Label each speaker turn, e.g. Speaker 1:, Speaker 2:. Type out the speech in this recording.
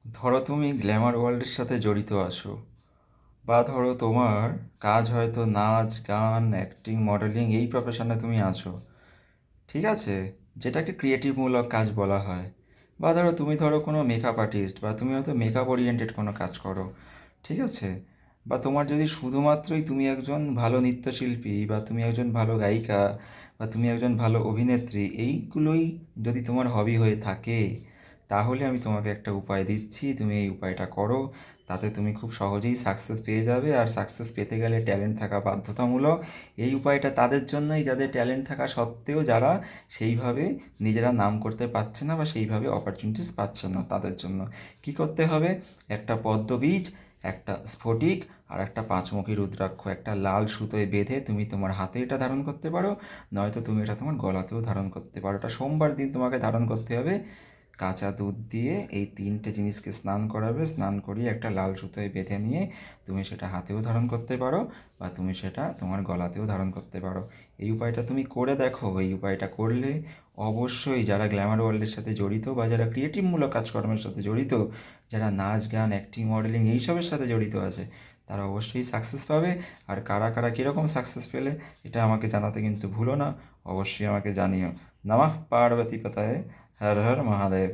Speaker 1: ধরো তুমি গ্ল্যামার ওয়ার্ল্ডের সাথে জড়িত আছো, বা ধরো তোমার কাজ হয়তো নাচ গান অ্যাক্টিং মডেলিং এই প্রফেশনে তুমি আছো, ঠিক আছে, যেটাকে ক্রিয়েটিভমূলক কাজ বলা হয়। বা ধরো কোনো মেকআপ আর্টিস্ট, বা তুমি হয়তো মেকআপ ওরিয়েন্টেড কোনো কাজ করো, ঠিক আছে। বা তোমার যদি শুধুমাত্রই তুমি একজন ভালো নৃত্যশিল্পী, বা তুমি একজন ভালো গায়িকা, বা তুমি একজন ভালো অভিনেত্রী, এইগুলোই যদি তোমার হবি হয়ে থাকে, তাহলে আমি তোমাকে একটা উপায় দিচ্ছি, তুমি এই উপায়টা করো। তাতে তুমি খুব সহজেই সাকসেস পেয়ে যাবে। আর সাকসেস পেতে গেলে ট্যালেন্ট থাকা বাধ্যতামূলক। এই উপায়টা তাদের জন্যই যাদের ট্যালেন্ট থাকা সত্ত্বেও যারা সেইভাবে নিজেরা নাম করতে পারছে না, বা সেইভাবে অপরচুনিটিস পাচ্ছে না, তাদের জন্য কি করতে হবে? একটা পদ্মবীজ, একটা স্ফটিক, আর একটা পাঁচমুখী রুদ্রাক্ষ একটা লাল সুতোয় বেঁধে তুমি তোমার হাতে এটা ধারণ করতে পারো, নয়তো তুমি এটা তোমার গলাতেও ধারণ করতে পারো। এটা সোমবার দিন তোমাকে ধারণ করতে হবে। কাঁচা দুধ দিয়ে এই তিনটে জিনিসকে স্নান করাবে, স্নান করিয়ে একটা লাল সুতোয় বেঁধে নিয়ে তুমি সেটা হাতেও ধারণ করতে পারো, বা তুমি সেটা তোমার গলাতেও ধারণ করতে পারো। এই উপায়টা তুমি করে দেখো। এই উপায়টা করলে অবশ্যই যারা গ্ল্যামার ওয়ার্ল্ডের সাথে জড়িত, বা যারা ক্রিয়েটিভমূলক কাজকর্মের সাথে জড়িত, যারা নাচ গান অ্যাক্টিং মডেলিং এইসবের সাথে জড়িত আছে, তারা অবশ্যই সাকসেস পাবে। আর কারা কারা কীরকম সাকসেস পেলে এটা আমাকে জানাতে কিন্তু ভুলো না, অবশ্যই আমাকে জানিও। নমঃ পার্বতী পতায়ে, হর হর মহাদেব।